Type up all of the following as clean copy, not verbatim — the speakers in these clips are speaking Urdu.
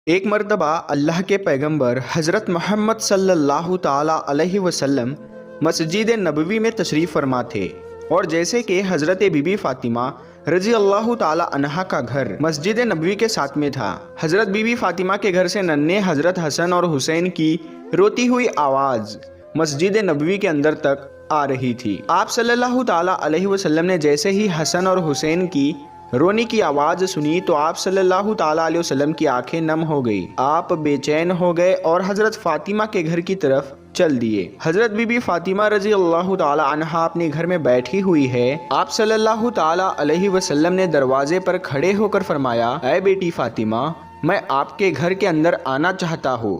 ایک مرتبہ اللہ کے پیغمبر حضرت محمد صلی اللہ تعالی علیہ وسلم مسجد نبوی میں تشریف فرما تھے، اور جیسے کہ حضرت بی بی فاطمہ رضی اللہ تعالی عنہا کا گھر مسجد نبوی کے ساتھ میں تھا، حضرت بی بی فاطمہ کے گھر سے ننھے حضرت حسن اور حسین کی روتی ہوئی آواز مسجد نبوی کے اندر تک آ رہی تھی۔ آپ صلی اللہ تعالی علیہ وسلم نے جیسے ہی حسن اور حسین کی رونے کی آواز سنی تو آپ صلی اللہ تعالی علیہ وسلم کی آنکھیں نم ہو گئی، آپ بے چین ہو گئے اور حضرت فاطمہ کے گھر کی طرف چل دیے۔ حضرت بی بی فاطمہ رضی اللہ تعالی عنہا اپنے گھر میں بیٹھی ہوئی ہے، آپ صلی اللہ تعالی علیہ وسلم نے دروازے پر کھڑے ہو کر فرمایا، اے بیٹی فاطمہ، میں آپ کے گھر کے اندر آنا چاہتا ہوں۔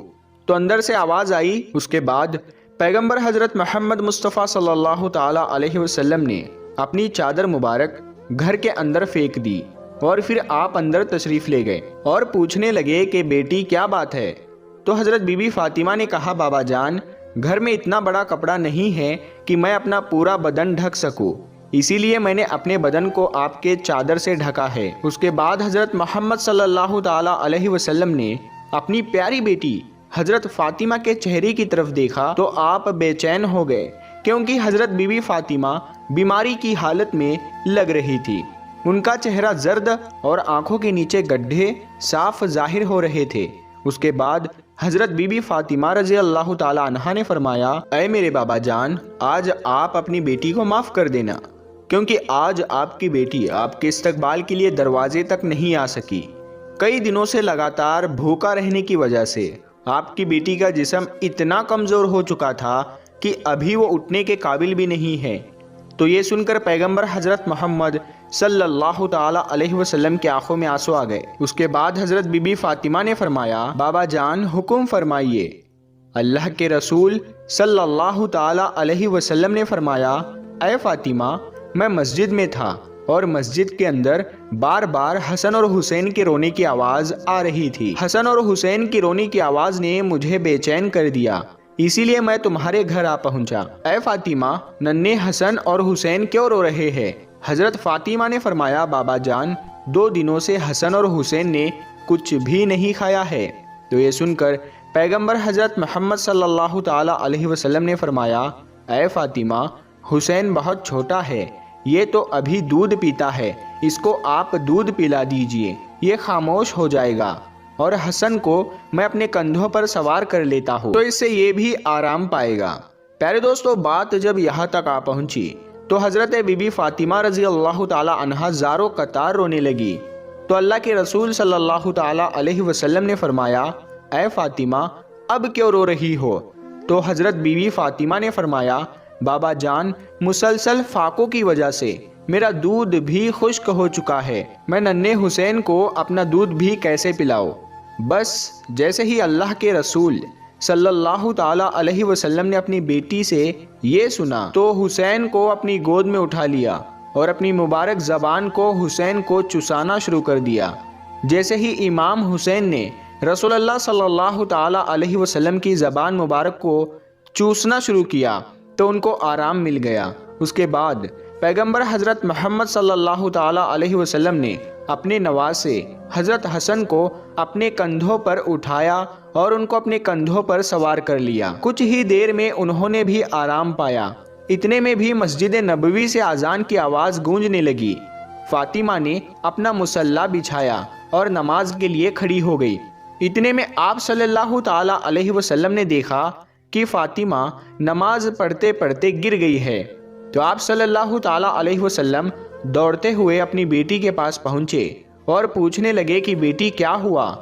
تو اندر سے آواز آئی۔ اس کے بعد پیغمبر حضرت محمد مصطفیٰ صلی اللہ تعالی علیہ وسلم نے اپنی چادر مبارک گھر کے اندر پھینک دی اور پھر آپ اندر تشریف لے گئے اور پوچھنے لگے کہ بیٹی کیا بات ہے؟ تو حضرت بی بی فاطمہ نے کہا، بابا جان، گھر میں اتنا بڑا کپڑا نہیں ہے کہ میں اپنا پورا بدن ڈھک سکوں، اسی لیے میں نے اپنے بدن کو آپ کے چادر سے ڈھکا ہے۔ اس کے بعد حضرت محمد صلی اللہ تعالی علیہ وسلم نے اپنی پیاری بیٹی حضرت فاطمہ کے چہرے کی طرف دیکھا تو آپ بے چین ہو گئے، کیونکہ حضرت بی بی فاطمہ بیماری کی حالت میں لگ رہی تھی۔ ان کا چہرہ زرد اور آنکھوں کے نیچے گڈھے صاف ظاہر ہو رہے تھے۔ اس کے بعد حضرت بی بی فاطمہ رضی اللہ تعالی عنہا نے فرمایا، اے میرے بابا جان، آج آپ اپنی بیٹی کو معاف کر دینا، کیونکہ آج آپ کی بیٹی آپ کے استقبال کے لیے دروازے تک نہیں آ سکی۔ کئی دنوں سے لگاتار بھوکا رہنے کی وجہ سے آپ کی بیٹی کا جسم اتنا کمزور ہو چکا تھا کہ ابھی وہ اٹھنے کے قابل بھی نہیں ہے۔ تو یہ سن کر پیغمبر حضرت محمد صلی اللہ تعالی علیہ وسلم کی آنکھوں میں آنسو آ گئے۔ اس کے بعد حضرت بی بی فاطمہ نے فرمایا، بابا جان، حکم فرمائیے۔ اللہ کے رسول صلی اللہ تعالی علیہ وسلم نے فرمایا، اے فاطمہ، میں مسجد میں تھا اور مسجد کے اندر بار بار حسن اور حسین کے رونے کی آواز آ رہی تھی۔ حسن اور حسین کی رونے کی آواز نے مجھے بے چین کر دیا، اسی لیے میں تمہارے گھر آ پہنچا۔ اے فاطمہ، ننھے حسن اور حسین کیوں رو رہے ہیں؟ حضرت فاطمہ نے فرمایا، بابا جان، 2 دنوں سے حسن اور حسین نے کچھ بھی نہیں کھایا ہے۔ تو یہ سن کر پیغمبر حضرت محمد صلی اللہ تعالی علیہ وسلم نے فرمایا، اے فاطمہ، حسین بہت چھوٹا ہے، یہ تو ابھی دودھ پیتا ہے، اس کو آپ دودھ پلا دیجئے، یہ خاموش ہو جائے گا، اور حسن کو میں اپنے کندھوں پر سوار کر لیتا ہوں، تو اس سے یہ بھی آرام پائے گا۔ پیارے دوستو، بات جب یہاں تک آ پہنچی تو حضرت بی بی فاطمہ رضی اللہ تعالی عنہا زاروں قطار رونے لگی۔ تو اللہ کے رسول صلی اللہ تعالی علیہ وسلم نے فرمایا، اے فاطمہ، اب کیوں رو رہی ہو؟ تو حضرت بی بی فاطمہ نے فرمایا، بابا جان، مسلسل فاقوں کی وجہ سے میرا دودھ بھی خشک ہو چکا ہے، میں ننھے حسین کو اپنا دودھ بھی کیسے پلاؤں؟ بس جیسے ہی اللہ کے رسول صلی اللہ تعالی علیہ وسلم نے اپنی بیٹی سے یہ سنا تو حسین کو اپنی گود میں اٹھا لیا اور اپنی مبارک زبان کو حسین کو چسانا شروع کر دیا۔ جیسے ہی امام حسین نے رسول اللہ صلی اللہ تعالی علیہ وسلم کی زبان مبارک کو چوسنا شروع کیا تو ان کو آرام مل گیا۔ اس کے بعد پیغمبر حضرت محمد صلی اللہ تعالی علیہ وسلم نے اپنے نواسے حضرت حسن کو اپنے کندھوں پر اٹھایا اور ان کو اپنے کندھوں پر سوار کر لیا۔ کچھ ہی دیر میں انہوں نے بھی آرام پایا۔ اتنے میں بھی مسجد نبوی سے اذان کی آواز گونجنے لگی۔ فاطمہ نے اپنا مصلی بچھایا اور نماز کے لیے کھڑی ہو گئی۔ اتنے میں آپ صلی اللہ تعالی علیہ وسلم نے دیکھا کہ فاطمہ نماز پڑھتے پڑھتے گر گئی ہے۔ تو آپ صلی اللہ تعالی علیہ وسلم دوڑتے ہوئے اپنی بیٹی کے پاس پہنچے اور پوچھنے لگے کہ بیٹی کیا ہوا؟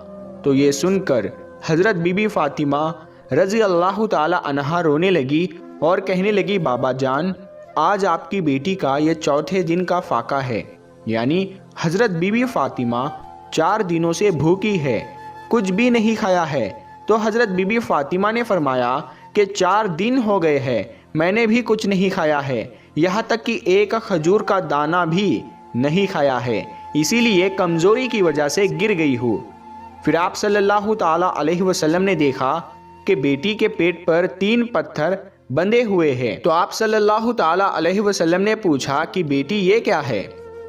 تو یہ سن کر حضرت بی بی فاطمہ رضی اللہ تعالی عنہا رونے لگی اور کہنے لگی، بابا جان، آج آپ کی بیٹی کا یہ 4تھے دن کا فاقہ ہے، یعنی حضرت بی بی فاطمہ 4 دنوں سے بھوکی ہے، کچھ بھی نہیں کھایا ہے۔ تو حضرت بی بی فاطمہ نے فرمایا کہ 4 دن ہو گئے ہیں، میں نے بھی کچھ نہیں کھایا ہے، یہاں تک کہ ایک کھجور کا دانہ بھی نہیں کھایا ہے، اسی لیے کمزوری کی وجہ سے گر گئی ہوں۔ پھر آپ صلی اللہ تعالی علیہ وسلم نے دیکھا کہ بیٹی کے پیٹ پر 3 پتھر بندھے ہوئے ہیں۔ تو آپ صلی اللہ تعالی علیہ وسلم نے پوچھا کہ بیٹی یہ کیا ہے؟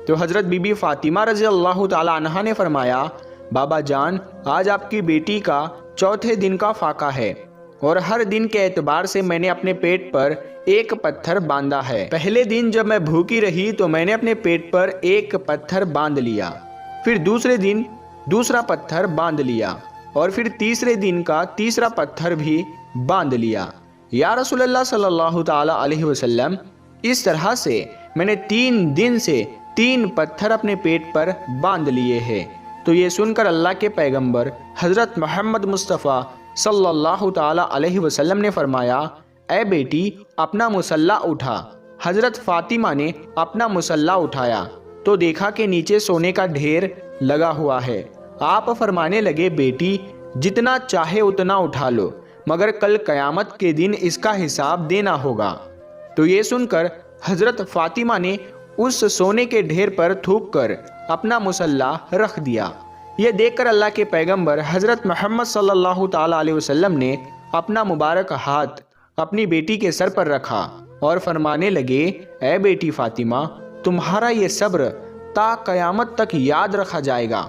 تو حضرت بی بی فاطمہ رضی اللہ تعالی عنہا نے فرمایا، بابا جان، آج آپ کی بیٹی کا چوتھے دن کا فاقہ ہے اور ہر دن کے اعتبار سے میں نے اپنے پیٹ پر ایک پتھر باندھا ہے۔ پہلے دن جب میں بھوکی رہی تو میں نے اپنے پیٹ پر ایک پتھر باندھ لیا، پھر دوسرے دن دوسرا پتھر باندھ لیا اور پھر تیسرے دن کا تیسرا پتھر بھی باندھ لیا۔ یا رسول اللہ صلی اللہ تعالی علیہ وسلم، اس طرح سے میں نے 3 دن سے 3 پتھر اپنے پیٹ پر باندھ لیے ہیں۔ تو یہ سن کر اللہ کے پیغمبر حضرت محمد مصطفیٰ صلی اللہ تعالی علیہ وسلم نے فرمایا، اے بیٹی، اپنا مسلح اٹھا۔ حضرت فاطمہ نے اپنا مسلح اٹھایا تو دیکھا کہ نیچے سونے کا ڈھیر لگا ہوا ہے۔ آپ فرمانے لگے، بیٹی، جتنا چاہے اتنا اٹھا لو، مگر کل قیامت کے دن اس کا حساب دینا ہوگا۔ تو یہ سن کر حضرت فاطمہ نے اس سونے کے ڈھیر پر تھوک کر اپنا مسلح رکھ دیا۔ یہ دیکھ کر اللہ کے پیغمبر حضرت محمد صلی اللہ تعالی علیہ وسلم نے اپنا مبارک ہاتھ اپنی بیٹی کے سر پر رکھا اور فرمانے لگے، اے بیٹی فاطمہ، تمہارا یہ صبر تا قیامت تک یاد رکھا جائے گا۔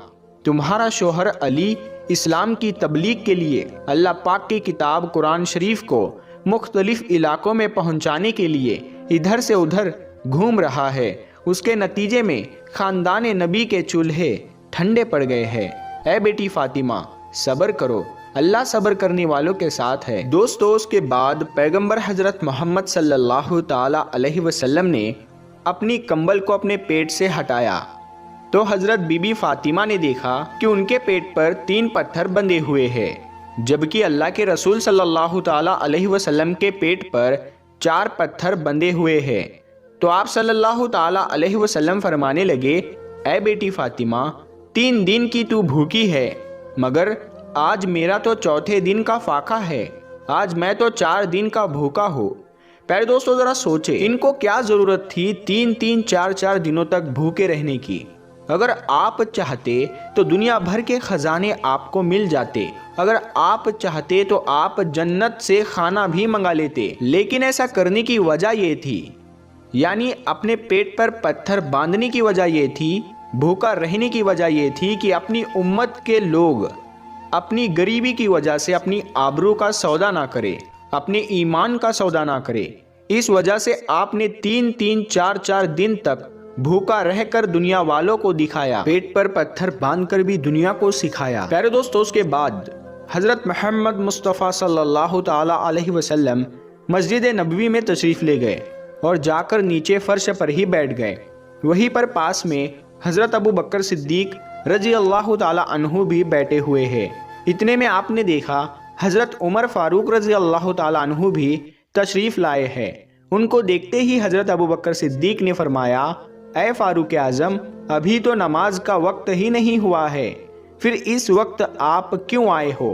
تمہارا شوہر علی اسلام کی تبلیغ کے لیے اللہ پاک کی کتاب قرآن شریف کو مختلف علاقوں میں پہنچانے کے لیے ادھر سے ادھر گھوم رہا ہے۔ اس کے نتیجے میں خاندان نبی کے چولہے ٹھنڈے پڑ گئے ہیں۔ اے بیٹی فاطمہ، صبر کرو، اللہ صبر کرنے والوں کے ساتھ ہے۔ دوستو، اس کے بعد پیغمبر حضرت محمد صلی اللہ تعالی علیہ وسلم نے اپنی کمبل کو اپنے پیٹ سے ہٹایا تو حضرت بی بی فاطمہ نے دیکھا کہ ان کے پیٹ پر 3 پتھر بندھے ہوئے ہیں، جبکہ اللہ کے رسول صلی اللہ تعالی علیہ وسلم کے پیٹ پر 4 پتھر بندھے ہوئے ہیں۔ تو آپ صلی اللہ تعالی علیہ وسلم فرمانے لگے، اے بیٹی فاطمہ، 3 دن کی تو بھوکی ہے، مگر آج میرا تو چوتھے دن کا فاقہ ہے، آج میں تو 4 دن کا بھوکا ہوں۔ پیارے دوستو، ذرا سوچے، ان کو کیا ضرورت تھی 3-3 4-4 دنوں تک بھوکے رہنے کی؟ اگر آپ چاہتے تو دنیا بھر کے خزانے آپ کو مل جاتے، اگر آپ چاہتے تو آپ جنت سے کھانا بھی منگا لیتے، لیکن ایسا کرنے کی وجہ یہ تھی، یعنی اپنے پیٹ پر پتھر باندھنے کی وجہ یہ تھی، بھوکا رہنے کی وجہ یہ تھی کہ اپنی امت کے لوگ اپنی غریبی کی وجہ سے اپنی آبرو کا سودا نہ کرے، اپنے ایمان کا سودا نہ کرے۔ اس وجہ سے آپ نے 3-3 4-4 دن تک بھوکا رہ کر دنیا والوں کو دکھایا، پیٹ پر پتھر باندھ کر بھی دنیا کو سکھایا۔ پیارے دوستو، اس کے بعد حضرت محمد مصطفیٰ صلی اللہ تعالی علیہ وسلم مسجد نبوی میں تشریف لے گئے اور جا کر نیچے فرش پر ہی بیٹھ گئے۔ وہیں پر پاس میں حضرت ابو بکر صدیق رضی اللہ تعالی عنہ بھی بیٹھے ہوئے ہیں۔ اتنے میں آپ نے دیکھا حضرت عمر فاروق رضی اللہ تعالی عنہ بھی تشریف لائے ہیں۔ ان کو دیکھتے ہی حضرت ابو بکر صدیق نے فرمایا، اے فاروق اعظم، ابھی تو نماز کا وقت ہی نہیں ہوا ہے، پھر اس وقت آپ کیوں آئے ہو؟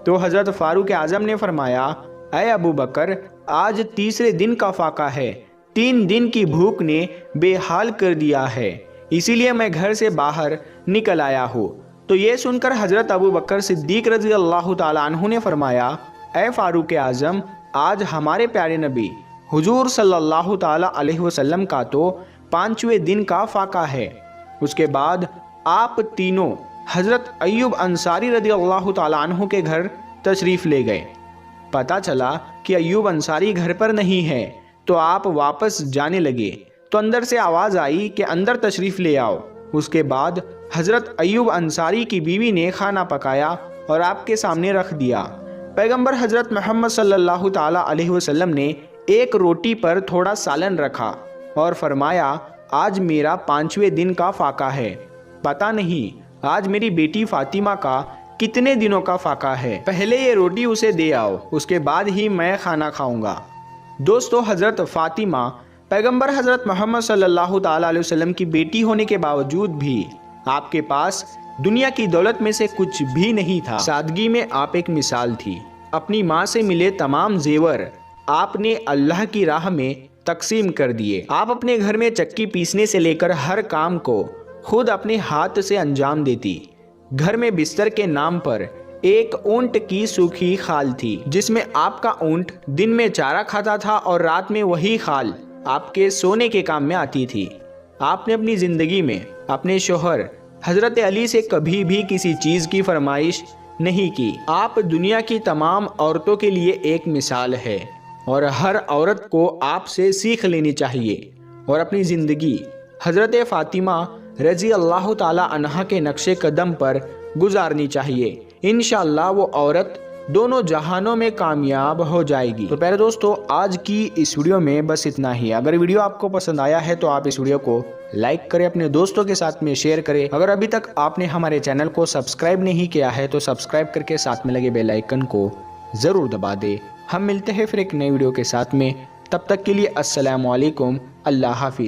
تو حضرت فاروق اعظم نے فرمایا، اے ابو بکر، آج تیسرے دن کا فاقہ ہے، 3 دن کی بھوک نے بے حال کر دیا ہے، اسی لیے میں گھر سے باہر نکل آیا ہوں۔ تو یہ سن کر حضرت ابو بکر صدیق رضی اللہ تعالی عنہ نے فرمایا، اے فاروق اعظم، آج ہمارے پیارے نبی حضور صلی اللہ تعالی علیہ وسلم کا تو 5ویں دن کا فاقہ ہے۔ اس کے بعد آپ تینوں حضرت ایوب انصاری رضی اللہ تعالی عنہ کے گھر تشریف لے گئے۔ پتہ چلا کہ ایوب انصاری گھر پر نہیں ہے تو آپ واپس جانے لگے تو اندر سے آواز آئی کہ اندر تشریف لے آؤ۔ اس کے بعد حضرت ایوب انصاری کی بیوی نے کھانا پکایا اور آپ کے سامنے رکھ دیا۔ پیغمبر حضرت محمد صلی اللہ تعالی علیہ وسلم نے ایک روٹی پر تھوڑا سالن رکھا اور فرمایا، آج میرا 5ویں دن کا فاقہ ہے، پتہ نہیں آج میری بیٹی فاطمہ کا کتنے دنوں کا فاقہ ہے، پہلے یہ روٹی اسے دے آؤ، اس کے بعد ہی میں کھانا کھاؤں گا۔ دوستو، حضرت فاطمہ پیغمبر حضرت محمد صلی اللہ تعالی علیہ وسلم کی بیٹی ہونے کے باوجود بھی آپ کے پاس دنیا کی دولت میں سے کچھ بھی نہیں تھا۔ سادگی میں آپ ایک مثال تھی۔ اپنی ماں سے ملے تمام زیور آپ نے اللہ کی راہ میں تقسیم کر دیے۔ آپ اپنے گھر میں چکی پیسنے سے لے کر ہر کام کو خود اپنے ہاتھ سے انجام دیتی۔ گھر میں بستر کے نام پر ایک اونٹ کی سوکھی خال تھی، جس میں آپ کا اونٹ دن میں چارہ کھاتا تھا اور رات میں وہی خال آپ کے سونے کے کام میں آتی تھی۔ آپ نے اپنی زندگی میں اپنے شوہر حضرت علی سے کبھی بھی کسی چیز کی فرمائش نہیں کی۔ آپ دنیا کی تمام عورتوں کے لیے ایک مثال ہے اور ہر عورت کو آپ سے سیکھ لینی چاہیے اور اپنی زندگی حضرت فاطمہ رضی اللہ تعالی عنہا کے نقش قدم پر گزارنی چاہیے۔ انشاءاللہ وہ عورت دونوں جہانوں میں کامیاب ہو جائے گی۔ تو پیارے دوستو، آج کی اس ویڈیو میں بس اتنا ہی۔ اگر ویڈیو آپ کو پسند آیا ہے تو آپ اس ویڈیو کو لائک کریں، اپنے دوستوں کے ساتھ میں شیئر کریں۔ اگر ابھی تک آپ نے ہمارے چینل کو سبسکرائب نہیں کیا ہے تو سبسکرائب کر کے ساتھ میں لگے بیل آئیکن کو ضرور دبا دیں۔ ہم ملتے ہیں پھر ایک نئی ویڈیو کے ساتھ میں، تب تک کے لیے السلام علیکم، اللہ حافظ۔